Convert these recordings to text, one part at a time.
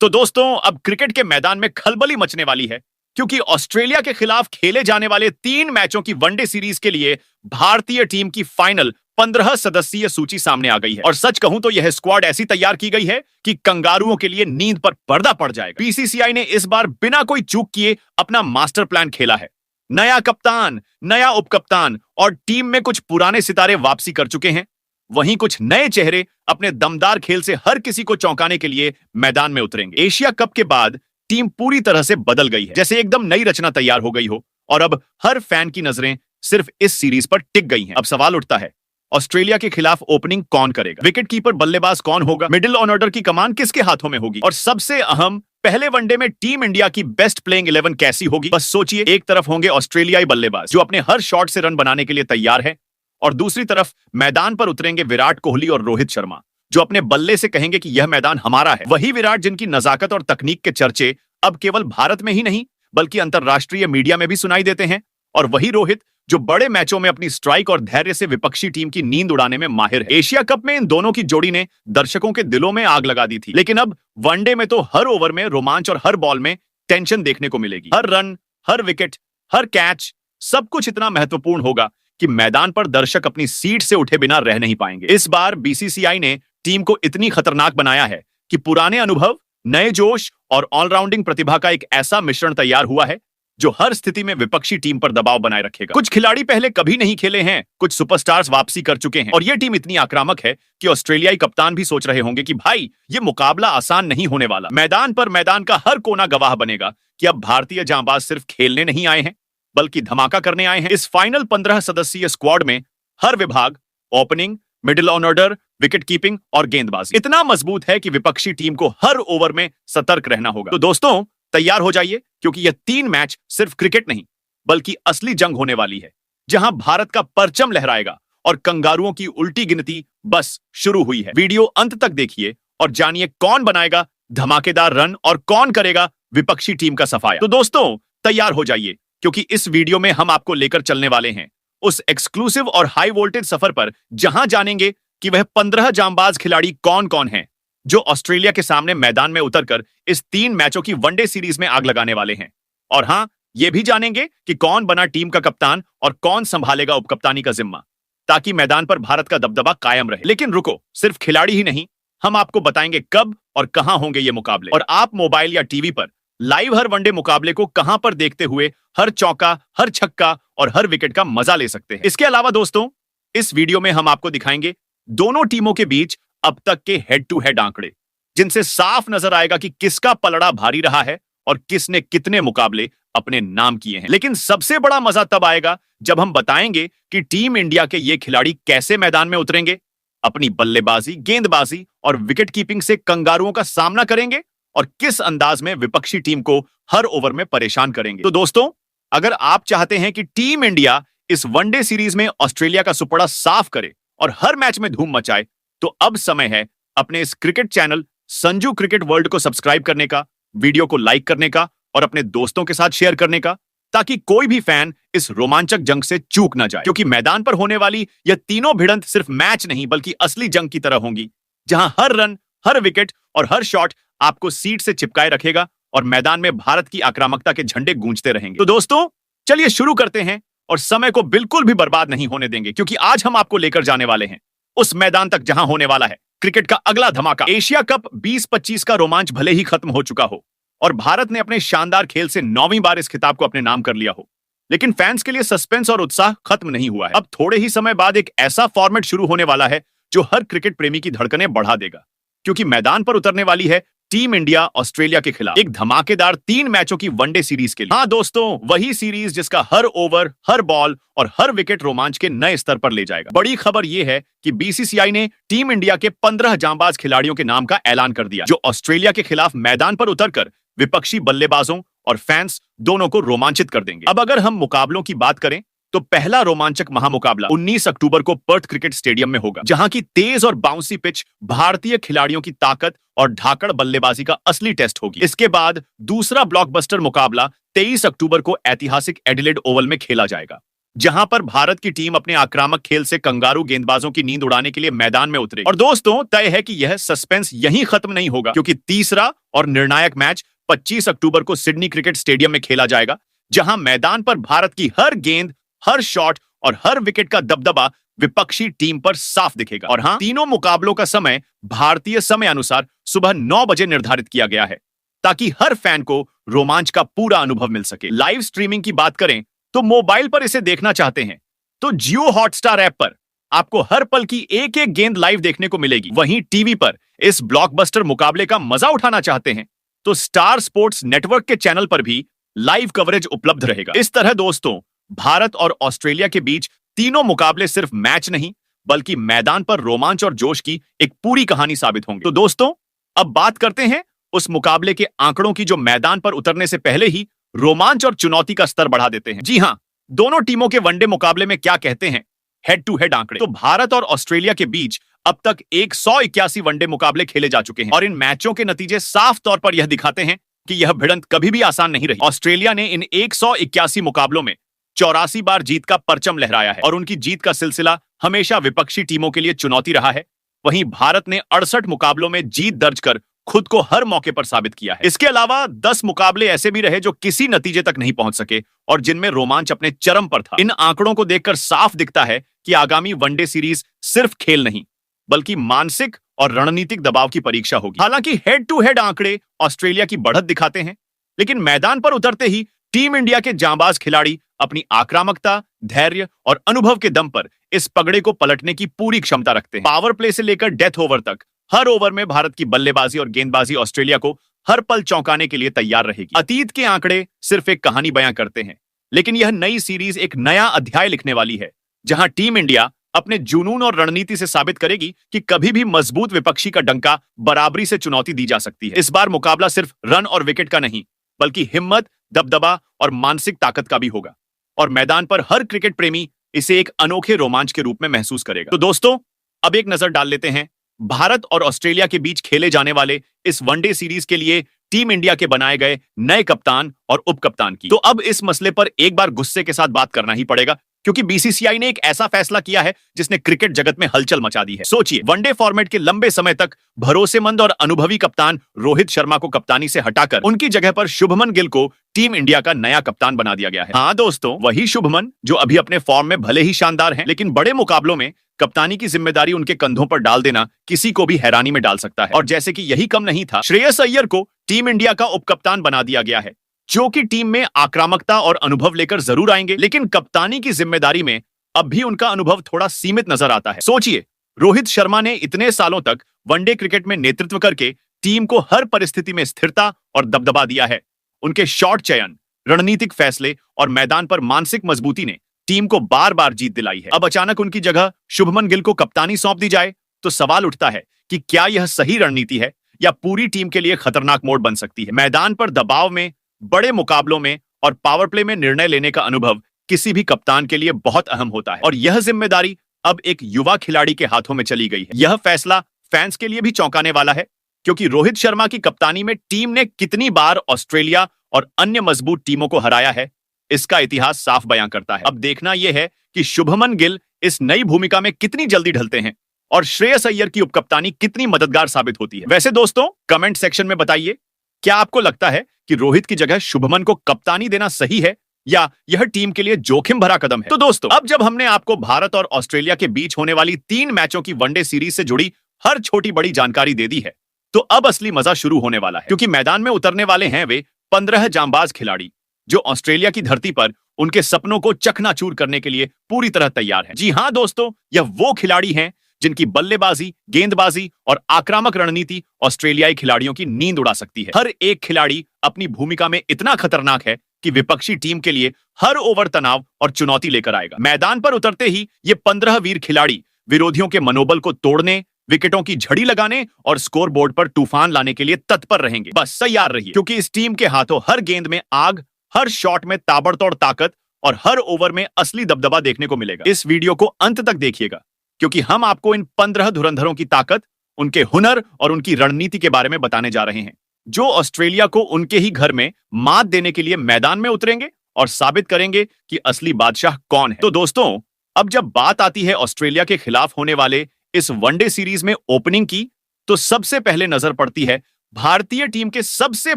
तो दोस्तों, अब क्रिकेट के मैदान में खलबली मचने वाली है, क्योंकि ऑस्ट्रेलिया के खिलाफ खेले जाने वाले 3 मैचों की वनडे सीरीज के लिए भारतीय टीम की फाइनल 15 सदस्यीय सूची सामने आ गई है। और सच कहूं तो यह स्क्वाड ऐसी तैयार की गई है कि कंगारुओं के लिए नींद पर पर्दा पड़ जाएगा। बीसीसीआई ने इस बार बिना कोई चूक किए अपना मास्टर प्लान खेला है। नया कप्तान, नया उपकप्तान और टीम में कुछ पुराने सितारे वापसी कर चुके हैं। वहीं कुछ नए चेहरे अपने दमदार खेल से हर किसी को चौंकाने के लिए मैदान में उतरेंगे। एशिया कप के बाद टीम पूरी तरह से बदल गई है, जैसे एकदम नई रचना तैयार हो गई हो। और अब हर फैन की नजरें सिर्फ इस सीरीज पर टिक गई हैं। अब सवाल उठता है, ऑस्ट्रेलिया के खिलाफ ओपनिंग कौन करेगा? विकेट कीपर बल्लेबाज कौन होगा? मिडिल ऑर्डर की कमान किसके हाथों में होगी? और सबसे अहम, पहले वनडे में टीम इंडिया की बेस्ट प्लेइंग 11 कैसी होगी? बस सोचिए, एक तरफ होंगे ऑस्ट्रेलियाई बल्लेबाज जो अपने हर शॉट से रन बनाने के लिए तैयार है, और दूसरी तरफ मैदान पर उतरेंगे विराट कोहली और रोहित शर्मा, जो अपने बल्ले से कहेंगे कि यह मैदान हमारा है। वही विराट जिनकी नजाकत और तकनीक के चर्चे अब केवल भारत में ही नहीं बल्कि अंतरराष्ट्रीय मीडिया में भी सुनाई देते हैं। और वही रोहित जो बड़े मैचों में अपनी स्ट्राइक और धैर्य से विपक्षी टीम की नींद उड़ाने में माहिर है। एशिया कप में इन दोनों की जोड़ी ने दर्शकों के दिलों में आग लगा दी थी, लेकिन अब वनडे में तो हर ओवर में रोमांच और हर बॉल में टेंशन देखने को मिलेगी। हर रन, हर विकेट, हर कैच, सब कुछ इतना महत्वपूर्ण होगा कि मैदान पर दर्शक अपनी सीट से उठे बिना रह नहीं पाएंगे। इस बार बीसीसीआई ने टीम को इतनी खतरनाक बनाया है कि पुराने अनुभव, नए जोश और ऑलराउंडिंग प्रतिभा का एक ऐसा मिश्रण तैयार हुआ है जो हर स्थिति में विपक्षी टीम पर दबाव बनाए रखेगा। कुछ खिलाड़ी पहले कभी नहीं खेले हैं, कुछ सुपरस्टार्स वापसी कर चुके हैं, और यह टीम इतनी आक्रामक है कि ऑस्ट्रेलियाई कप्तान भी सोच रहे होंगे कि भाई, ये मुकाबला आसान नहीं होने वाला। मैदान पर मैदान का हर कोना गवाह बनेगा कि अब भारतीय जांबाज सिर्फ खेलने नहीं आए हैं बल्कि धमाका करने आए हैं। इस फाइनल 15 सदस्यीय स्क्वाड में हर विभाग, opening, middle order, wicket keeping और गेंदबाजी इतना मजबूत है कि विपक्षी टीम को हर ओवर में सतर्क रहना होगा। तो दोस्तों, तैयार हो जाइए, क्योंकि यह 3 मैच सिर्फ क्रिकेट नहीं बल्कि असली जंग होने वाली है, जहां भारत का परचम लहराएगा और कंगारुओं की उल्टी गिनती बस शुरू हुई है। वीडियो अंत तक देखिए और जानिए कौन बनाएगा धमाकेदार रन और कौन करेगा विपक्षी टीम का सफाया। तो दोस्तों, तैयार हो जाइए, क्योंकि इस वीडियो में हम आपको लेकर चलने वाले हैं उस एक्सक्लूसिव और हाई वोल्टेज सफर पर, जहां जानेंगे कि वह 15 जांबाज खिलाड़ी कौन कौन हैं जो ऑस्ट्रेलिया के सामने मैदान में उतरकर इस 3 मैचों की वनडे सीरीज में आग लगाने वाले हैं। और हां, यह भी जानेंगे कि कौन बना टीम का कप्तान और कौन संभालेगा उपकप्तानी का जिम्मा, ताकि मैदान पर भारत का दबदबा कायम रहे। लेकिन रुको, सिर्फ खिलाड़ी ही नहीं, हम आपको बताएंगे कब और कहां होंगे ये मुकाबले, और आप मोबाइल या टीवी पर लाइव हर वनडे मुकाबले को कहां पर देखते हुए हर चौका, हर छक्का और हर विकेट का मजा ले सकते हैं। इसके अलावा दोस्तों, इस वीडियो में हम आपको दिखाएंगे दोनों टीमों के बीच अब तक के हेड टू हेड आंकड़े, जिनसे साफ नजर आएगा कि किसका पलड़ा भारी रहा है और किसने कितने मुकाबले अपने नाम किए हैं। लेकिन सबसे बड़ा मजा तब आएगा जब हम बताएंगे कि टीम इंडिया के ये खिलाड़ी कैसे मैदान में उतरेंगे, अपनी बल्लेबाजी, गेंदबाजी और विकेट कीपिंग से कंगारुओं का सामना करेंगे और किस अंदाज में विपक्षी टीम को हर ओवर में परेशान करेंगे। तो दोस्तों, अगर आप चाहते हैं कि टीम इंडिया इस वनडे सीरीज में ऑस्ट्रेलिया का सुपड़ा साफ करे और हर मैच में धूम मचाए, तो अब समय है अपने इस cricket channel Sanju cricket world को सब्सक्राइब करने का, वीडियो को लाइक करने का और अपने दोस्तों के साथ शेयर करने का, ताकि कोई भी फैन इस रोमांचक जंग से चूक ना जाए। क्योंकि मैदान पर होने वाली यह तीनों भिड़ंत सिर्फ मैच नहीं बल्कि असली जंग की तरह होंगी, जहां हर रन, हर विकेट और हर शॉट आपको सीट से चिपकाए रखेगा और मैदान में भारत की आक्रामकता के झंडे गूंजते रहेंगे। तो दोस्तों, चलिए शुरू करते हैं और समय को बिल्कुल भी बर्बाद नहीं होने देंगे, क्योंकि आज हम आपको लेकर जाने वाले हैं उस मैदान तक जहां होने वाला है क्रिकेट का अगला धमाका। एशिया कप 2025 का रोमांच भले ही खत्म हो चुका हो और भारत ने अपने शानदार खेल से 9वीं बार इस खिताब को अपने नाम कर लिया हो, लेकिन फैंस के लिए सस्पेंस और उत्साह खत्म नहीं हुआ है। अब थोड़े ही समय बाद एक ऐसा फॉर्मेट शुरू होने वाला है जो हर क्रिकेट प्रेमी की धड़कनें बढ़ा देगा, क्योंकि मैदान पर उतरने वाली है टीम इंडिया ऑस्ट्रेलिया के खिलाफ एक धमाकेदार 3 मैचों की वनडे सीरीज के लिए। हाँ दोस्तों, वही सीरीज जिसका हर ओवर, हर बॉल और हर विकेट रोमांच के नए स्तर पर ले जाएगा। बड़ी खबर यह है कि बीसीसीआई ने टीम इंडिया के 15 जांबाज खिलाड़ियों के नाम का ऐलान कर दिया, जो ऑस्ट्रेलिया के खिलाफ मैदान पर उतरकर विपक्षी बल्लेबाजों और फैंस दोनों को रोमांचित कर देंगे। अब अगर हम मुकाबलों की बात करें तो पहला रोमांचक महामुकाबला 19 अक्टूबर को पर्थ क्रिकेट स्टेडियम में होगा, जहां की तेज और बाउंसी पिच भारतीय खिलाड़ियों की ताकत और धाकड़ बल्लेबाजी का असली टेस्ट होगी। इसके बाद दूसरा ब्लॉकबस्टर मुकाबला 23 अक्टूबर को ऐतिहासिक एडिलेड ओवल में खेला जाएगा, जहां पर भारत की टीम अपने आक्रामक खेल से कंगारू गेंदबाजों की नींद उड़ाने के लिए मैदान में उतरेगी। और दोस्तों, तय है कि यह सस्पेंस यहीं खत्म नहीं होगा, क्योंकि तीसरा और निर्णायक मैच 25 अक्टूबर को सिडनी क्रिकेट स्टेडियम में खेला जाएगा, जहां मैदान पर भारत की हर गेंद, हर शॉट और हर विकेट का दबदबा विपक्षी टीम पर साफ दिखेगा। और हाँ, तीनों मुकाबलों का समय भारतीय समय अनुसार सुबह 9 बजे निर्धारित किया गया है, ताकि हर फैन को रोमांच का पूरा अनुभव मिल सके। लाइव स्ट्रीमिंग की बात करें तो मोबाइल पर इसे देखना चाहते हैं तो जियो हॉटस्टार ऐप पर आपको हर पल की एक एक गेंद लाइव देखने को मिलेगी। वहीं टीवी पर इस ब्लॉकबस्टर मुकाबले का मजा उठाना चाहते हैं तो स्टार स्पोर्ट्स नेटवर्क के चैनल पर भी लाइव कवरेज उपलब्ध रहेगा। इस तरह दोस्तों, भारत और ऑस्ट्रेलिया के बीच तीनों मुकाबले सिर्फ मैच नहीं, बल्कि मैदान पर रोमांच और जोश की एक पूरी कहानी साबित होंगे। तो दोस्तों, अब बात करते हैं उस मुकाबले के आंकड़ों की, जो मैदान पर उतरने से पहले ही रोमांच और चुनौती का स्तर बढ़ा देते हैं। जी हां, दोनों टीमों के वनडे मुकाबले में क्या कहते हैं हेड टू हेड आंकड़े। तो भारत और ऑस्ट्रेलिया के बीच अब तक 181 वनडे मुकाबले खेले जा चुके हैं, और इन मैचों के नतीजे साफ तौर पर यह दिखाते हैं कि यह भिड़ंत कभी भी आसान नहीं रही। ऑस्ट्रेलिया ने इन 181 मुकाबलों में 84 बार जीत का परचम लहराया है, और उनकी जीत का सिलसिला हमेशा विपक्षी टीमों के लिए चुनौती रहा है। वहीं भारत ने 68 मुकाबलों में जीत दर्ज कर खुद को हर मौके पर साबित किया है। इसके अलावा 10 मुकाबले ऐसे भी रहे जो किसी नतीजे तक नहीं पहुंच सके, और जिनमें रोमांच अपने चरम पर था। इन आंकड़ों को देखकर साफ दिखता है कि आगामी वनडे सीरीज सिर्फ खेल नहीं, बल्कि मानसिक और रणनीतिक दबाव की परीक्षा होगी। हालांकि हेड टू हेड आंकड़े ऑस्ट्रेलिया की बढ़त दिखाते हैं, लेकिन मैदान पर उतरते ही टीम इंडिया के जांबाज खिलाड़ी अपनी आक्रामकता, धैर्य और अनुभव के दम पर इस पगड़े को पलटने की पूरी क्षमता रखते हैं। पावर प्ले से लेकर डेथ ओवर तक हर ओवर में भारत की बल्लेबाजी और गेंदबाजी ऑस्ट्रेलिया को हर पल चौंकाने के लिए तैयार रहेगी। अतीत के आंकड़े सिर्फ एक कहानी बयां करते हैं, लेकिन यह नई सीरीज एक नया अध्याय लिखने वाली है, जहां टीम इंडिया अपने जुनून और रणनीति से साबित करेगी कि कभी भी मजबूत विपक्षी का डंका बराबरी से चुनौती दी जा सकती है। इस बार मुकाबला सिर्फ रन और विकेट का नहीं, बल्कि हिम्मत, दबदबा और मानसिक ताकत का भी होगा, और मैदान पर हर क्रिकेट प्रेमी इसे एक अनोखे रोमांच के रूप में महसूस करेगा। तो दोस्तों, अब एक नजर डाल लेते हैं भारत और ऑस्ट्रेलिया के बीच खेले जाने वाले इस वनडे सीरीज के लिए टीम इंडिया के बनाए गए नए कप्तान और उप कप्तान की। तो अब इस मसले पर एक बार गुस्से के साथ बात करना ही पड़ेगा, क्योंकि बीसीसीआई ने एक ऐसा फैसला किया है जिसने क्रिकेट जगत में हलचल मचा दी है। सोचिए, वनडे फॉर्मेट के लंबे समय तक भरोसेमंद और अनुभवी कप्तान रोहित शर्मा को कप्तानी से हटाकर उनकी जगह पर शुभमन गिल को टीम इंडिया का नया कप्तान बना दिया गया है। हाँ दोस्तों, वही शुभमन जो अभी अपने फॉर्म में भले ही शानदार हैं, लेकिन बड़े मुकाबलों में कप्तानी की जिम्मेदारी उनके कंधों पर डाल देना किसी को भी हैरानी में डाल सकता है। और जैसे कि यही कम नहीं था, श्रेयस अय्यर को टीम इंडिया का उप कप्तान बना दिया गया है, जो कि टीम में आक्रामकता और अनुभव लेकर जरूर आएंगे, लेकिन कप्तानी की जिम्मेदारी में अब भी उनका अनुभव थोड़ा सीमित नजर आता है। सोचिए, रोहित शर्मा ने इतने सालों तक वनडे क्रिकेट में नेतृत्व करके टीम को हर परिस्थिति में स्थिरता और दबदबा दिया है। उनके शॉट चयन, रणनीतिक फैसले और मैदान पर मानसिक मजबूती ने टीम को बार बार जीत दिलाई है। अब अचानक उनकी जगह शुभमन गिल को कप्तानी सौंप दी जाए तो सवाल उठता है कि क्या यह सही रणनीति है, या पूरी टीम के लिए खतरनाक मोड़ बन सकती है। मैदान पर दबाव में, बड़े मुकाबलों में और पावर प्ले में निर्णय लेने का अनुभव किसी भी कप्तान के लिए बहुत अहम होता है, और यह जिम्मेदारी अब एक युवा खिलाड़ी के हाथों में चली गई है। यह फैसला फैंस के लिए भी चौंकाने वाला है, क्योंकि रोहित शर्मा की कप्तानी में टीम ने कितनी बार ऑस्ट्रेलिया और अन्य मजबूत टीमों को हराया है, इसका इतिहास साफ बयां करता है। अब देखना यह है कि शुभमन गिल इस नई भूमिका में कितनी जल्दी ढलते हैं, और श्रेयस अय्यर की उपकप्तानी कितनी मददगार साबित होती है। वैसे दोस्तों, कमेंट सेक्शन में बताइए, क्या आपको लगता है कि रोहित की जगह शुभमन को कप्तानी देना सही है, या यह टीम के लिए जोखिम भरा कदम है? तो दोस्तों, अब जब हमने आपको भारत और ऑस्ट्रेलिया के बीच होने वाली 3 मैचों की वनडे सीरीज से जुड़ी हर छोटी बड़ी जानकारी दे दी है, तो अब असली मजा शुरू होने वाला है, क्योंकि मैदान में उतरने वाले हैं वे 15 जांबाज खिलाड़ी जो ऑस्ट्रेलिया की धरती पर उनके सपनों को चकनाचूर करने के लिए पूरी तरह तैयार हैं। जी हां दोस्तों, यह वो खिलाड़ी हैं जिनकी बल्लेबाजी, गेंदबाजी और आक्रामक रणनीति ऑस्ट्रेलियाई खिलाड़ियों की नींद उड़ा सकती है। हर एक खिलाड़ी अपनी भूमिका में इतना खतरनाक है कि विपक्षी टीम के लिए हर ओवर तनाव और चुनौती लेकर आएगा। मैदान पर उतरते ही ये 15 वीर खिलाड़ी विरोधियों के मनोबल को तोड़ने, विकेटों की झड़ी लगाने और स्कोर बोर्ड पर तूफान लाने के लिए तत्पर रहेंगे। बस तैयार रहिए, क्योंकि इस टीम के हाथों हर गेंद में आग, हर शॉट में ताबड़तोड़ ताकत और हर ओवर में असली दबदबा देखने को मिलेगा। इस वीडियो को अंत तक देखिएगा, क्योंकि हम आपको इन 15 धुरंधरों की ताकत, उनके हुनर और उनकी रणनीति के बारे में बताने जा रहे हैं, जो ऑस्ट्रेलिया को उनके ही घर में मात देने के लिए मैदान में उतरेंगे और साबित करेंगे कि असली बादशाह कौन है। तो दोस्तों, अब जब बात आती है ऑस्ट्रेलिया के खिलाफ होने वाले इस वनडे सीरीज में ओपनिंग की, तो सबसे पहले नजर पड़ती है भारतीय टीम के सबसे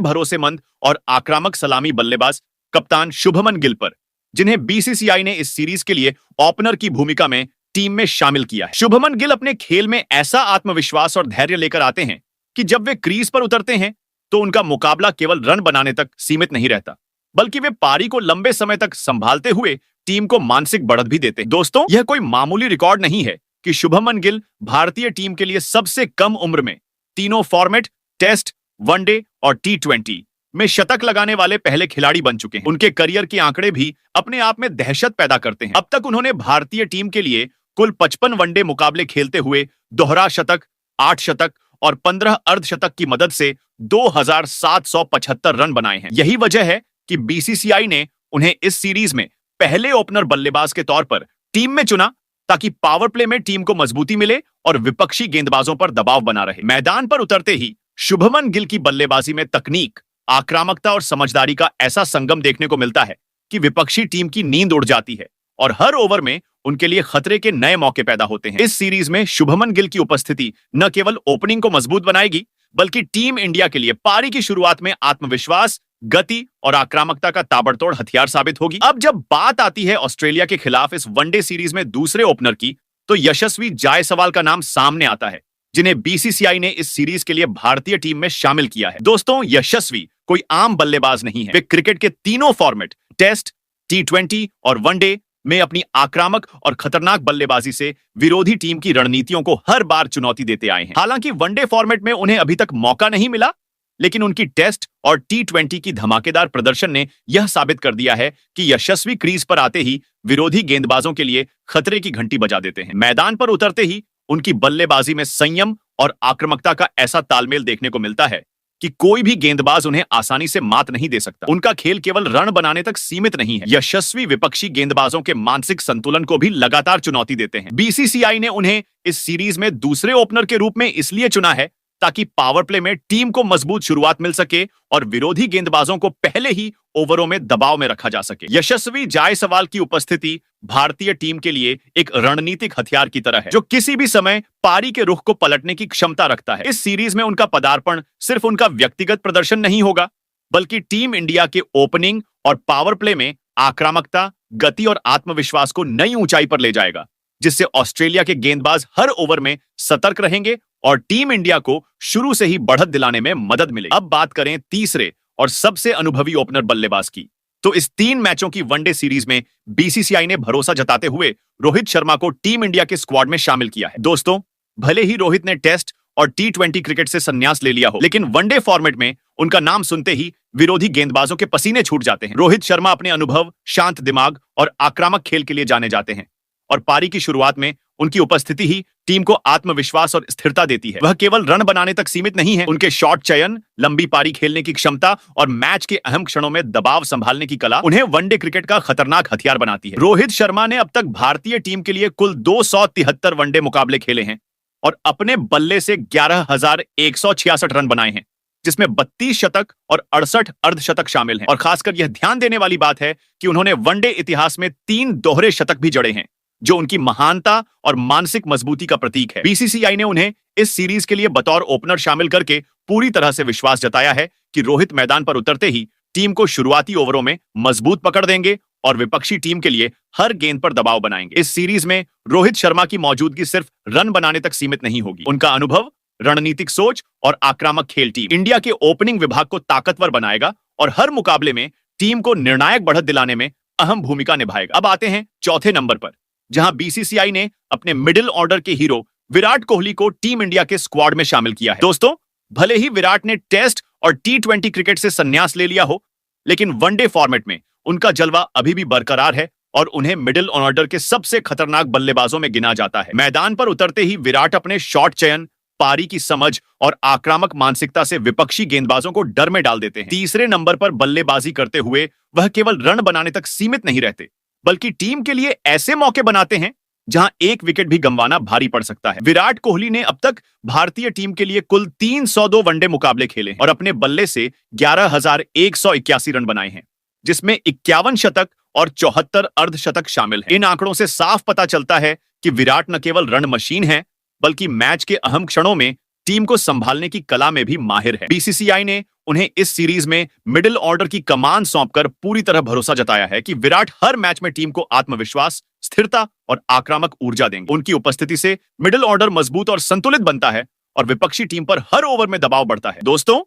भरोसेमंद और आक्रामक सलामी बल्लेबाज कप्तान शुभमन गिल पर, जिन्हें बीसीसीआई ने इस सीरीज के लिए ओपनर की भूमिका में टीम में शामिल किया है। शुभमन गिल अपने खेल में ऐसा आत्मविश्वास और धैर्य लेकर आते हैं कि जब वे क्रीज पर उतरते हैं तो उनका मुकाबला केवल रन बनाने तक सीमित नहीं रहता, बल्कि वे पारी को लंबे समय तक संभालते हुए टीम को मानसिक बढ़त भी देते हैं। दोस्तों, यह कोई मामूली रिकॉर्ड नहीं है कि शुभमन गिल भारतीय टीम के लिए सबसे कम उम्र में तीनों फॉर्मेट, टेस्ट, वनडे और T20 में शतक लगाने वाले पहले खिलाड़ी बन चुके हैं। उनके करियर के आंकड़े भी अपने आप में दहशत पैदा करते हैं। अब तक उन्होंने भारतीय टीम के लिए कुल 55 वनडे मुकाबले खेलते हुए दोहरा शतक, 8 शतक और 15 अर्धशतक की मदद से 2775 रन बनाए हैं। यही वजह है कि बीसीसीआई ने उन्हें इस सीरीज में पहले ओपनर बल्लेबाज के तौर पर टीम में चुना, ताकि पावर प्ले में टीम को मजबूती मिले और विपक्षी गेंदबाजों पर दबाव बना रहे। मैदान पर उतरते ही शुभमन गिल की बल्लेबाजी में तकनीक, आक्रामकता और समझदारी का ऐसा संगम देखने को मिलता है कि विपक्षी टीम की नींद उड़ जाती है और हर ओवर में उनके लिए खतरे के नए मौके पैदा होते हैं। इस सीरीज में शुभमन गिल की उपस्थिति न केवल ओपनिंग को मजबूत बनाएगी, बल्कि टीम इंडिया के लिए पारी की शुरुआत में आत्मविश्वास, गति और आक्रामकता का ताबड़तोड़ हथियार साबित होगी। अब जब बात आती है ऑस्ट्रेलिया के खिलाफ इस वनडे सीरीज में दूसरे ओपनर की, तो यशस्वी जायसवाल का नाम सामने आता है, जिन्हें बीसीसीआई ने इस सीरीज के लिए भारतीय टीम में शामिल किया है। दोस्तों, यशस्वी कोई आम बल्लेबाज नहीं है। वे क्रिकेट के तीनों फॉर्मेट, टेस्ट, T20 और वनडे में अपनी आक्रामक और खतरनाक बल्लेबाजी से विरोधी टीम की रणनीतियों को हर बार चुनौती देते आए हैं। हालांकि वनडे फॉर्मेट में उन्हें अभी तक मौका नहीं मिला, लेकिन उनकी टेस्ट और T20 की धमाकेदार प्रदर्शन ने यह साबित कर दिया है कि यशस्वी क्रीज पर आते ही विरोधी गेंदबाजों के लिए खतरे की घंटी बजा देते हैं। मैदान पर उतरते ही उनकी बल्लेबाजी में संयम और आक्रामकता का ऐसा तालमेल देखने को मिलता है कि कोई भी गेंदबाज उन्हें आसानी से मात नहीं दे सकता। उनका खेल केवल रन बनाने तक सीमित नहीं है, यशस्वी विपक्षी गेंदबाजों के मानसिक संतुलन को भी लगातार चुनौती देते हैं। बीसीसीआई ने उन्हें इस सीरीज में दूसरे ओपनर के रूप में इसलिए चुना है ताकि पावर प्ले में टीम को मजबूत शुरुआत मिल सके और विरोधी गेंदबाजों को पहले ही ओवरों में दबाव में रखा जा सके। यशस्वी जायसवाल की उपस्थिति भारतीय टीम के लिए एक रणनीतिक हथियार की तरह है, जो किसी भी समय पारी के रुख को पलटने की क्षमता रखता है। इस सीरीज में उनका पदार्पण सिर्फ उनका व्यक्तिगत प्रदर्शन नहीं होगा, बल्कि टीम इंडिया के ओपनिंग और पावर प्ले में आक्रामकता, गति और आत्मविश्वास को नई ऊंचाई पर ले जाएगा, जिससे ऑस्ट्रेलिया के गेंदबाज हर ओवर में सतर्क रहेंगे और टीम इंडिया को शुरू से ही बढ़त दिलाने में मदद मिलेगी। अब बात करें तीसरे और सबसे अनुभवी ओपनर बल्लेबाज की, तो इस 3 मैचों की वनडे सीरीज में बीसीसीआई ने भरोसा जताते हुए रोहित शर्मा को टीम इंडिया के स्क्वाड में शामिल किया है। दोस्तों, भले ही रोहित ने टेस्ट और T20 क्रिकेट से संन्यास ले लिया हो, लेकिन वनडे फॉर्मेट में उनका नाम सुनते ही विरोधी गेंदबाजों के पसीने छूट जाते हैं। रोहित शर्मा अपने अनुभव, शांत दिमाग और आक्रामक खेल के लिए जाने जाते हैं और पारी की शुरुआत में उनकी उपस्थिति ही टीम को आत्मविश्वास और स्थिरता देती है। वह केवल रन बनाने तक सीमित नहीं है, उनके शॉट चयन, लंबी पारी खेलने की क्षमता और मैच के अहम क्षणों में दबाव संभालने की कला उन्हें वनडे क्रिकेट का खतरनाक हथियार बनाती है। रोहित शर्मा ने अब तक भारतीय टीम के लिए कुल 273 वनडे मुकाबले खेले हैं और अपने बल्ले से 11,166 रन बनाए हैं, जिसमें 32 शतक और 68 अर्धशतक शामिल हैं। और खासकर यह ध्यान देने वाली बात है कि उन्होंने वनडे इतिहास में 3 दोहरे शतक भी जड़े हैं, जो उनकी महानता और मानसिक मजबूती का प्रतीक है। बीसीसीआई ने उन्हें इस सीरीज के लिए बतौर ओपनर शामिल करके पूरी तरह से विश्वास जताया है कि रोहित मैदान पर उतरते ही टीम को शुरुआती ओवरों में मजबूत पकड़ देंगे और विपक्षी टीम के लिए हर गेंद पर दबाव बनाएंगे। इस सीरीज में रोहित शर्मा की मौजूदगी सिर्फ रन बनाने तक सीमित नहीं होगी। उनका अनुभव, रणनीतिक सोच और आक्रामक खेल टीम इंडिया के ओपनिंग विभाग को ताकतवर बनाएगा और हर मुकाबले में टीम को निर्णायक बढ़त दिलाने में अहम भूमिका निभाएगा। अब आते हैं चौथे नंबर पर, जहां बीसीसीआई ने अपने मिडिल ऑर्डर के हीरो विराट कोहली को टीम इंडिया के स्क्वाड में शामिल किया है। दोस्तों, भले ही विराट ने टेस्ट और T20 क्रिकेट से संन्यास ले लिया हो, लेकिन वनडे फॉर्मेट में उनका जलवा अभी भी बरकरार है और उन्हें मिडिल ऑर्डर के सबसे खतरनाक बल्लेबाजों में गिना जाता है। मैदान पर उतरते ही विराट अपने शॉट चयन, पारी की समझ और आक्रामक मानसिकता से विपक्षी गेंदबाजों को डर में डाल देते हैं। तीसरे नंबर पर बल्लेबाजी करते हुए वह केवल रन बनाने तक सीमित नहीं रहते, बल्कि टीम के लिए ऐसे मौके बनाते हैं जहां एक विकेट भी गंवाना भारी पड़ सकता है। विराट कोहली ने अब तक भारतीय टीम के लिए कुल 302 वनडे मुकाबले खेले और अपने बल्ले से 11,181 रन बनाए हैं, जिसमें 51 शतक और 74 अर्धशतक शामिल हैं। इन आंकड़ों से साफ पता चलता है कि विराट न केवल रन मशीन है, बल्कि मैच के अहम क्षणों में टीम को संभालने की कला में भी माहिर है। बीसीसीआई ने उन्हें इस सीरीज में मिडिल ऑर्डर की कमान सौंपकर पूरी तरह भरोसा जताया है कि विराट हर मैच में टीम को आत्मविश्वास, स्थिरता और आक्रामक ऊर्जा देंगे। उनकी उपस्थिति से मिडिल ऑर्डर मजबूत और संतुलित बनता है और विपक्षी टीम पर हर ओवर में दबाव बढ़ता है। दोस्तों,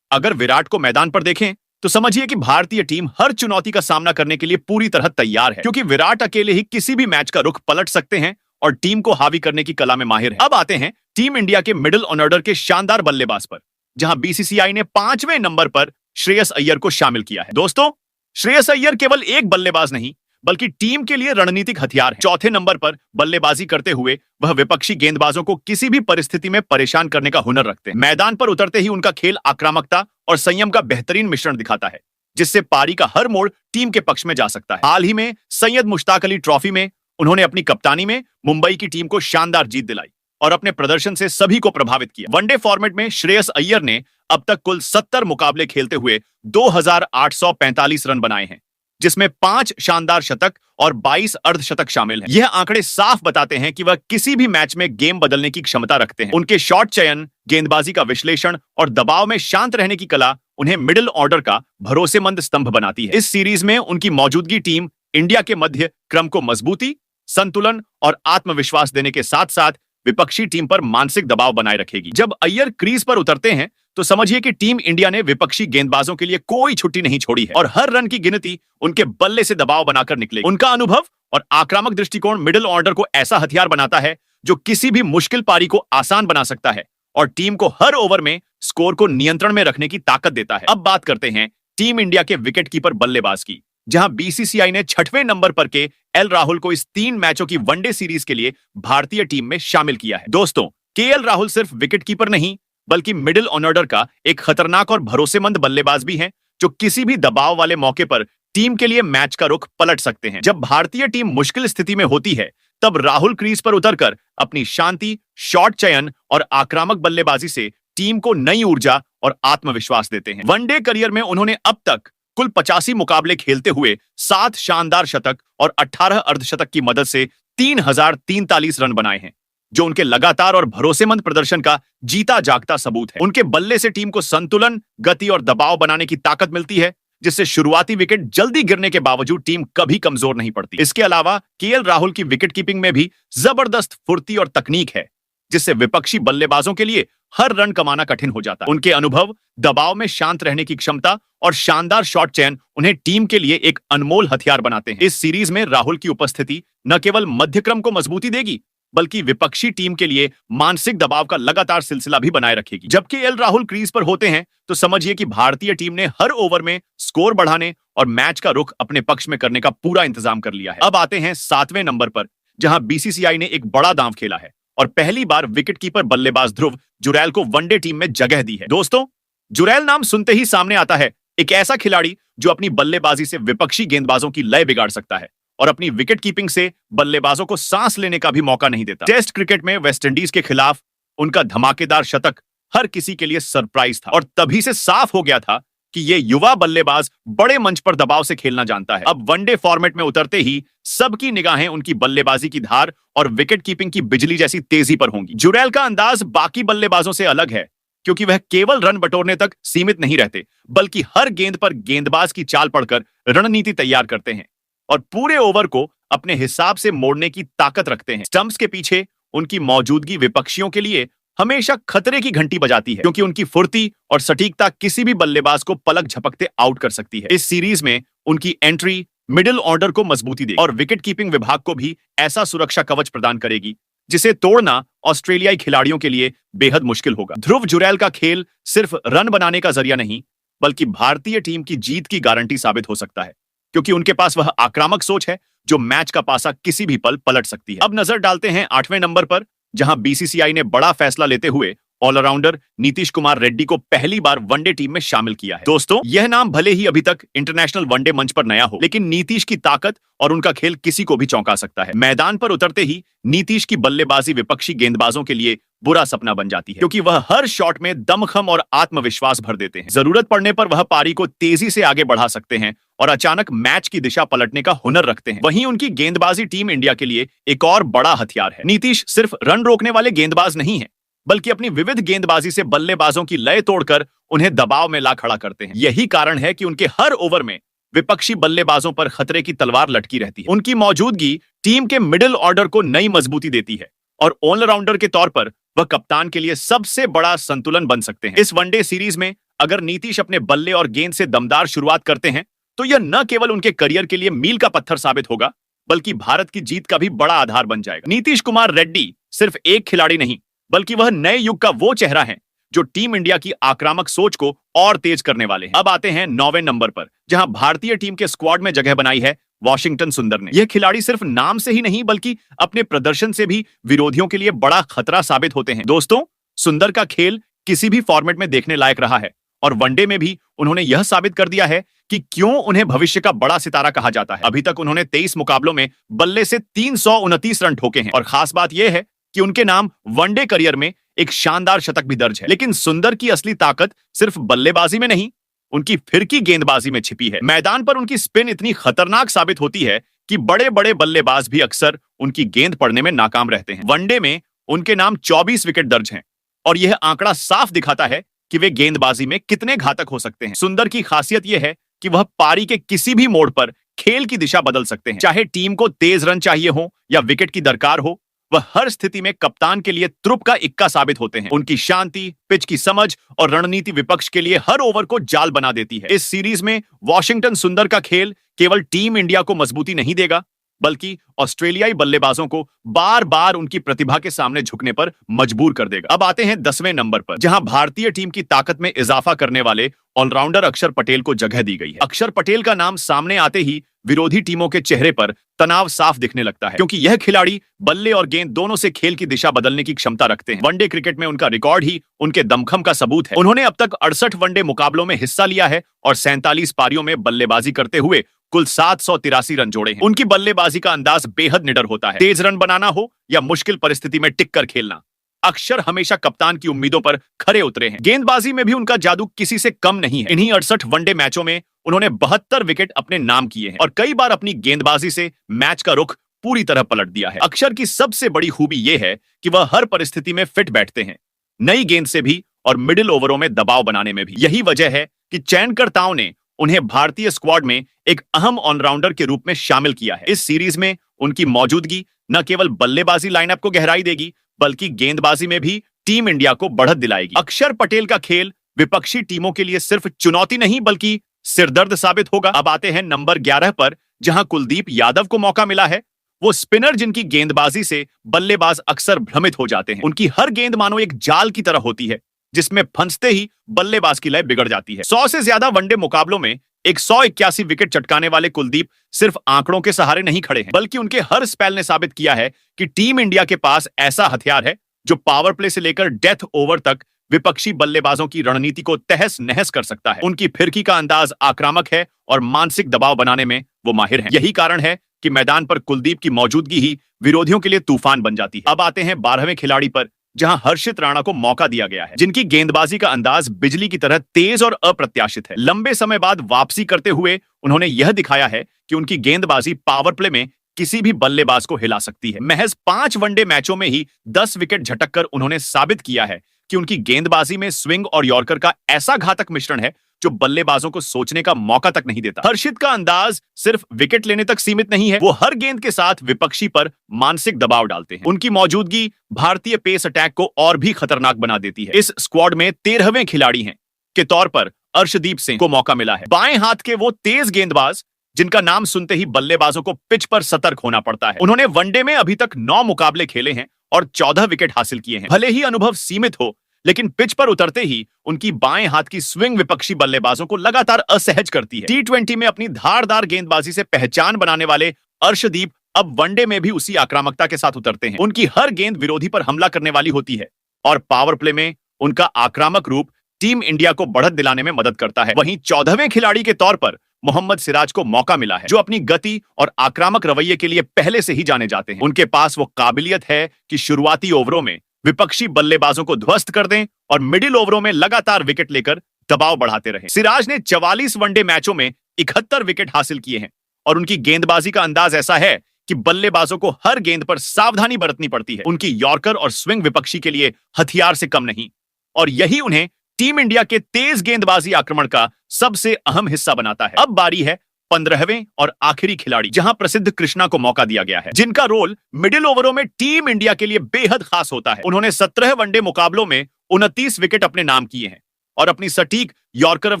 अगर विराट को मैदान पर देखें तो समझिए कि भारतीय टीम हर चुनौती का सामना करने के लिए पूरी तरह तैयार है, क्योंकि विराट अकेले ही किसी भी मैच का रुख पलट सकते हैं और टीम को हावी करने की कला में माहिर है। अब आते हैं टीम इंडिया के मिडिल ऑर्डर के शानदार बल्लेबाज पर, जहां बीसीसीआई ने 5वें नंबर पर श्रेयस अय्यर को शामिल किया है। दोस्तों, श्रेयस अय्यर केवल एक बल्लेबाज नहीं, बल्कि टीम के लिए रणनीतिक हथियार है। चौथे नंबर पर बल्लेबाजी करते हुए वह विपक्षी गेंदबाजों को किसी भी परिस्थिति में परेशान करने का हुनर रखते हैं। मैदान पर उतरते ही उनका खेल आक्रामकता और संयम का बेहतरीन मिश्रण दिखाता है, जिससे पारी का हर मोड़ टीम के पक्ष में जा सकता है। हाल ही में सैयद मुश्ताक अली ट्रॉफी में उन्होंने अपनी कप्तानी में मुंबई की टीम को शानदार जीत दिलाई और अपने प्रदर्शन से सभी को प्रभावित किया। वनडे फॉर्मेट में श्रेयस अय्यर ने अब तक कुल 70 मुकाबले खेलते हुए 2845 रन बनाए हैं, जिसमें 5 शानदार शतक और 22 अर्धशतक शामिल हैं। यह आंकड़े साफ बताते हैं कि वह किसी भी मैच में गेम बदलने की क्षमता रखते हैं। उनके शॉट चयन, गेंदबाजी का विश्लेषण और दबाव में शांत रहने की कला उन्हें मिडिल ऑर्डर का भरोसेमंद स्तंभ बनाती है। इस सीरीज में उनकी मौजूदगी टीम इंडिया के मध्य क्रम को मजबूती, संतुलन और आत्मविश्वास देने के साथ साथ विपक्षी टीम पर मानसिक दबाव बनाए रखेगी। जब अय्यर क्रीज पर उतरते हैं तो समझिए कि टीम इंडिया ने विपक्षी गेंदबाजों के लिए कोई छुट्टी नहीं छोड़ी है और हर रन की गिनती उनके बल्ले से दबाव बनाकर निकलेगी। उनका अनुभव और आक्रामक दृष्टिकोण मिडिल ऑर्डर को ऐसा हथियार बनाता है जो किसी भी मुश्किल पारी को आसान बना सकता है और टीम को हर ओवर में स्कोर को नियंत्रण में रखने की ताकत देता है। अब बात करते हैं टीम इंडिया के विकेटकीपर बल्लेबाज की, जहां बीसीसीआई ने 6वें नंबर पर के एल राहुल को इस 3 मैचों की वनडे सीरीज के लिए भारतीय टीम में शामिल किया है। दोस्तों, केएल राहुल सिर्फ विकेटकीपर नहीं, बल्कि मिडिल ऑर्डर का एक खतरनाक और भरोसेमंद बल्लेबाज भी हैं, जो किसी भी दबाव वाले मौके पर टीम के लिए मैच का रुख पलट सकते हैं। जब भारतीय टीम मुश्किल स्थिति में होती है, तब राहुल क्रीज पर उतरकर अपनी शांति, शॉट चयन और आक्रामक बल्लेबाजी से टीम को नई ऊर्जा और आत्मविश्वास देते हैं। वनडे करियर में उन्होंने अब तक कुल 85 मुकाबले खेलते हुए 7 शानदार शतक और 18 अर्धशतक की मदद से 3043 रन बनाए हैं, जो उनके लगातार और भरोसेमंद प्रदर्शन का जीता जागता सबूत है। उनके बल्ले से टीम को संतुलन, गति और दबाव बनाने की ताकत मिलती है, जिससे शुरुआती विकेट जल्दी गिरने के बावजूद टीम कभी कमजोर नहीं पड़ती। इसके अलावा केएल राहुल की विकेट कीपिंग में भी जबरदस्त फुर्ती और तकनीक है, जिससे विपक्षी बल्लेबाजों के लिए हर रन कमाना कठिन हो जाता है। उनके अनुभव, दबाव में शांत रहने की क्षमता और शानदार शॉट चयन उन्हें टीम के लिए एक अनमोल हथियार बनाते हैं। इस सीरीज में राहुल की उपस्थिति न केवल मध्यक्रम को मजबूती देगी, बल्कि विपक्षी टीम के लिए मानसिक दबाव का लगातार सिलसिला भी बनाए रखेगी। जबकि एल राहुल क्रीज पर होते हैं तो समझिए कि भारतीय टीम ने हर ओवर में स्कोर बढ़ाने और मैच का रुख अपने पक्ष में करने का पूरा इंतजाम कर लिया है। अब आते हैं 7वें नंबर पर, जहां बीसीसीआई ने एक बड़ा दांव खेला है और पहली बार विकेटकीपर बल्लेबाज ध्रुव जुरैल को वनडे टीम में जगह दी है। दोस्तों, जुरैल नाम सुनते ही सामने आता है एक ऐसा खिलाड़ी जो अपनी बल्लेबाजी से विपक्षी गेंदबाजों की लय बिगाड़ सकता है और अपनी विकेट कीपिंग से बल्लेबाजों को सांस लेने का भी मौका नहीं देता। टेस्ट क्रिकेट में वेस्टइंडीज के खिलाफ उनका धमाकेदार शतक हर किसी के लिए सरप्राइज था और तभी से साफ हो गया था कि ये युवा बल्लेबाज बड़े मंच पर दबाव से खेलना जानता है। अब वनडे फॉर्मेट में उतरते ही सबकी निगाहें उनकी बल्लेबाजी की धार और विकेट कीपिंग की बिजली जैसी तेजी पर होंगी। जुरैल का अंदाज बाकी बल्लेबाजों से अलग है, क्योंकि वह केवल रन बटोरने तक सीमित नहीं रहते, बल्कि हर गेंद पर गेंदबाज की चाल पढ़कर रणनीति तैयार करते हैं और पूरे ओवर को अपने हिसाब से मोड़ने की ताकत रखते हैं। स्टंप्स के पीछे उनकी मौजूदगी विपक्षियों के लिए हमेशा खतरे की घंटी बजाती है, क्योंकि उनकी फुर्ती और सटीकता किसी भी बल्लेबाज को पलक झपकते आउट कर सकती है। इस सीरीज में उनकी एंट्री मिडिल ऑर्डर को मजबूती देगी और विकेट कीपिंग विभाग को भी ऐसा सुरक्षा कवच प्रदान करेगी जिसे तोड़ना ऑस्ट्रेलियाई खिलाड़ियों के लिए बेहद मुश्किल होगा। ध्रुव जुरैल का खेल सिर्फ रन बनाने का जरिया नहीं, बल्कि भारतीय टीम की जीत की गारंटी साबित हो सकता है, क्योंकि उनके पास वह आक्रामक सोच है जो मैच का पासा किसी भी पल पलट सकती है। अब नजर डालते हैं 8वें नंबर पर, जहां बीसीसीआई ने बड़ा फैसला लेते हुए ऑलराउंडर नीतीश कुमार रेड्डी को पहली बार वनडे टीम में शामिल किया है। दोस्तों, यह नाम भले ही अभी तक इंटरनेशनल वनडे मंच पर नया हो, लेकिन नीतीश की ताकत और उनका खेल किसी को भी चौंका सकता है। मैदान पर उतरते ही नीतीश की बल्लेबाजी विपक्षी गेंदबाजों के लिए बुरा सपना बन जाती है, क्योंकि वह हर शॉट में दमखम और आत्मविश्वास भर देते हैं। जरूरत पड़ने पर वह पारी को तेजी से आगे बढ़ा सकते हैं और अचानक मैच की दिशा पलटने का हुनर रखते हैं। वहीं उनकी गेंदबाजी टीम इंडिया के लिए एक और बड़ा हथियार है। नीतीश सिर्फ रन रोकने वाले गेंदबाज नहीं है, बल्कि अपनी विविध गेंदबाजी से बल्लेबाजों की लय तोड़कर उन्हें दबाव में ला खड़ा करते हैं। यही कारण है कि उनके हर ओवर में विपक्षी बल्लेबाजों पर खतरे की तलवार लटकी रहती है। उनकी मौजूदगी टीम के मिडिल ऑर्डर को नई मजबूती देती है और ऑलराउंडर के तौर पर वह कप्तान के लिए सबसे बड़ा संतुलन बन सकते हैं। इस वनडे सीरीज में अगर नीतीश अपने बल्ले और गेंद से दमदार शुरुआत करते हैं, तो यह न केवल उनके करियर के लिए मील का पत्थर साबित होगा, बल्कि भारत की जीत का भी बड़ा आधार बन जाएगा। नीतीश कुमार रेड्डी सिर्फ एक खिलाड़ी नहीं, बल्कि वह नए युग का वो चेहरा है जो टीम इंडिया की आक्रामक सोच को और तेज करने वाले हैं। अब आते हैं 9वें नंबर पर, जहां भारतीय टीम के स्क्वाड में जगह बनाई है वॉशिंगटन सुंदर ने। यह खिलाड़ी सिर्फ नाम से ही नहीं, बल्कि अपने प्रदर्शन से भी विरोधियों के लिए बड़ा खतरा साबित होते हैं। दोस्तों, सुंदर का खेल किसी भी फॉर्मेट में देखने लायक रहा है और वनडे में भी उन्होंने यह साबित कर दिया है कि क्यों उन्हें भविष्य का बड़ा सितारा कहा जाता है। अभी तक उन्होंने 23 मुकाबलों में बल्ले से 329 रन ठोके हैं और खास बात यह है कि उनके नाम वनडे करियर में एक शानदार शतक भी दर्ज है। लेकिन सुंदर की असली ताकत सिर्फ बल्लेबाजी में नहीं, उनकी फिरकी गेंदबाजी में छिपी है। मैदान पर उनकी स्पिन इतनी खतरनाक साबित होती है कि बड़े बड़े बल्लेबाज भी अक्सर उनकी गेंद पड़ने में नाकाम रहते हैं। वनडे में उनके नाम 24 विकेट दर्ज हैं और यह आंकड़ा साफ दिखाता है कि वे गेंदबाजी में कितने घातक हो सकते हैं। सुंदर की खासियत यह है कि वह पारी के किसी भी मोड़ पर खेल की दिशा बदल सकते हैं। चाहे टीम को तेज रन चाहिए हो या विकेट की दरकार हो, वह हर स्थिति में कप्तान के लिए तुरुप का इक्का साबित होते हैं। उनकी शांति, पिच की समझ और रणनीति विपक्ष के लिए हर ओवर को जाल बना देती है। इस सीरीज में वॉशिंगटन सुंदर का खेल केवल टीम इंडिया को मजबूती नहीं देगा, बल्कि ऑस्ट्रेलियाई बल्लेबाजों को बार बार उनकी प्रतिभा के सामने झुकने पर मजबूर कर देगा। अब आते हैं 10वें नंबर पर, जहां भारतीय टीम की ताकत में इजाफा करने वाले ऑलराउंडर अक्षर पटेल को जगह दी गई है। अक्षर पटेल का नाम सामने आते ही विरोधी टीमों के चेहरे पर तनाव साफ दिखने लगता है, क्योंकि यह खिलाड़ी बल्ले और गेंद दोनों से खेल की दिशा बदलने की क्षमता रखते हैं। वनडे क्रिकेट में उनका रिकॉर्ड ही उनके दमखम का सबूत है। उन्होंने अब तक 68 वनडे मुकाबलों में हिस्सा लिया है और 47 पारियों में बल्लेबाजी करते हुए कुल 783 रन जोड़े हैं। उनकी बल्लेबाजी का अंदाज बेहद निडर होता है। तेज रन बनाना हो या मुश्किल परिस्थिति में टिक कर खेलना, अक्षर हमेशा कप्तान की उम्मीदों पर खरे उतरे हैं। गेंदबाजी में भी उनका जादू किसी से कम नहीं है। इन्हीं 68 वनडे मैचों में उन्होंने 72 विकेट अपने नाम किए हैं और कई बार अपनी गेंदबाजी से मैच का रुख पूरी तरह पलट दिया है। अक्षर की सबसे बड़ी खूबी यह है कि वह हर परिस्थिति में फिट बैठते हैं, नई गेंद से भी और मिडिल ओवरों में दबाव बनाने में भी। यही वजह है कि चयनकर्ताओं ने उन्हें भारतीय स्क्वाड में एक अहम ऑलराउंडर के रूप में शामिल किया है। इस सीरीज में उनकी मौजूदगी न केवल बल्लेबाजी लाइनअप को गहराई देगी, बल्कि गेंदबाजी में भी टीम इंडिया को बढ़त दिलाएगी। अक्षर पटेल का खेल विपक्षी टीमों के लिए सिर्फ चुनौती नहीं, बल्कि सिरदर्द साबित होगा। अब आते हैं नंबर 11 पर, जहां कुलदीप यादव को मौका मिला है। वो स्पिनर जिनकी गेंदबाजी से बल्लेबाज अक्सर भ्रमित हो जाते हैं। उनकी हर गेंद मानो एक जाल की तरह होती है, जिसमें फंसते ही बल्लेबाज की लय बिगड़ जाती है। 100 से ज्यादा वनडे मुकाबलों में 181 विकेट चटकाने वाले कुलदीप सिर्फ आंकड़ों के सहारे नहीं खड़े हैं, बल्कि उनके हर स्पेल ने साबित किया है कि टीम इंडिया के पास ऐसा हथियार है जो पावर प्ले से लेकर डेथ ओवर तक विपक्षी बल्लेबाजों की रणनीति को तहस नहस कर सकता है। उनकी फिरकी का अंदाज आक्रामक है और मानसिक दबाव बनाने में वो माहिर हैं। यही कारण है कि मैदान पर कुलदीप की मौजूदगी ही विरोधियों के लिए तूफान बन जाती है। अब आते हैं 12वें खिलाड़ी पर, जहां हर्षित राणा को मौका दिया गया है, जिनकी गेंदबाजी का अंदाज बिजली की तरह तेज और अप्रत्याशित है। लंबे समय बाद वापसी करते हुए उन्होंने यह दिखाया है कि उनकी गेंदबाजी पावर प्ले में किसी भी बल्लेबाज को हिला सकती है। महज 5 वनडे मैचों में ही 10 विकेट झटक कर उन्होंने साबित किया है कि उनकी गेंदबाजी में स्विंग और यॉर्कर का ऐसा घातक मिश्रण है जो बल्लेबाजों को सोचने का मौका तक नहीं देता। हर्षित का अंदाज सिर्फ विकेट लेने तक सीमित नहीं है, वो हर गेंद के साथ विपक्षी पर मानसिक दबाव डालते हैं। उनकी मौजूदगी भारतीय पेस अटैक को और भी खतरनाक बना देती है। इस स्क्वाड में 13वें खिलाड़ी हैं के तौर पर अर्शदीप सिंह को मौका मिला है। बाएं हाथ के वो तेज गेंदबाज जिनका नाम सुनते ही बल्लेबाजों को पिच पर सतर्क होना पड़ता है। उन्होंने वनडे में अभी तक 9 मुकाबले खेले हैं और 14 विकेट हासिल किए हैं। भले ही अनुभव सीमित हो, लेकिन पिच पर उतरते ही उनकी बाएं हाथ की स्विंग विपक्षी बल्लेबाजों को लगातार असहज करती है। T20 में अपनी धारदार गेंदबाजी से पहचान बनाने वाले अर्शदीप अब वनडे में भी उसी आक्रामकता के साथ उतरते हैं। उनकी हर गेंद विरोधी पर हमला करने वाली होती है और पावर प्ले में उनका आक्रामक रूप टीम इंडिया को बढ़त दिलाने में मदद करता है। वहीं 14वें खिलाड़ी के तौर पर मोहम्मद सिराज को मौका मिला है, जो अपनी गति और आक्रामक रवैये के लिए पहले से ही जाने जाते हैं। उनके पास वो काबिलियत है कि शुरुआती ओवरों में विपक्षी बल्लेबाजों को ध्वस्त कर दें और मिडिल ओवरों में लगातार विकेट लेकर दबाव बढ़ाते रहे। सिराज ने 44 वनडे मैचों में 71 विकेट हासिल किए हैं और उनकी गेंदबाजी का अंदाज ऐसा है कि बल्लेबाजों को हर गेंद पर सावधानी बरतनी पड़ती है। उनकी यॉर्कर और स्विंग विपक्षी के लिए हथियार से कम नहीं, और यही उन्हें टीम इंडिया के तेज गेंदबाजी आक्रमण का सबसे अहम हिस्सा बनाता है। अब बारी है 15वें और आखिरी खिलाड़ी, जहां प्रसिद्ध कृष्णा को मौका दिया गया है, जिनका रोल मिडिल ओवरों में टीम इंडिया के लिए बेहद खास होता है। उन्होंने 17 वनडे मुकाबलों में 29 विकेट अपने नाम किए हैं और अपनी सटीक यॉर्कर ऑफ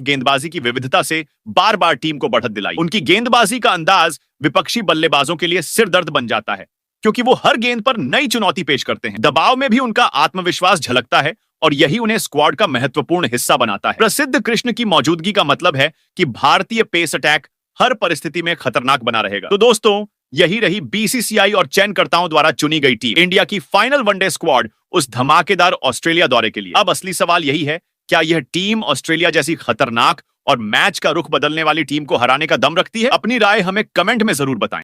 गेंदबाजी की विविधता से बार बार टीम को बढ़त दिलाई। उनकी गेंदबाजी का अंदाज विपक्षी बल्लेबाजों के लिए सिरदर्द बन जाता है, क्योंकि वो हर गेंद पर नई चुनौती पेश करते हैं। दबाव में भी उनका आत्मविश्वास झलकता है और यही उन्हें स्क्वाड का महत्वपूर्ण हिस्सा बनाता है। प्रसिद्ध कृष्ण की मौजूदगी का मतलब है कि भारतीय पेस अटैक हर परिस्थिति में खतरनाक बना रहेगा। तो दोस्तों, यही रही बीसीसीआई और चयनकर्ताओं द्वारा चुनी गई टीम इंडिया की फाइनल वनडे स्क्वाड उस धमाकेदार ऑस्ट्रेलिया दौरे के लिए। अब असली सवाल यही है, क्या यह टीम ऑस्ट्रेलिया जैसी खतरनाक और मैच का रुख बदलने वाली टीम को हराने का दम रखती है? अपनी राय हमें कमेंट में जरूर बताएं।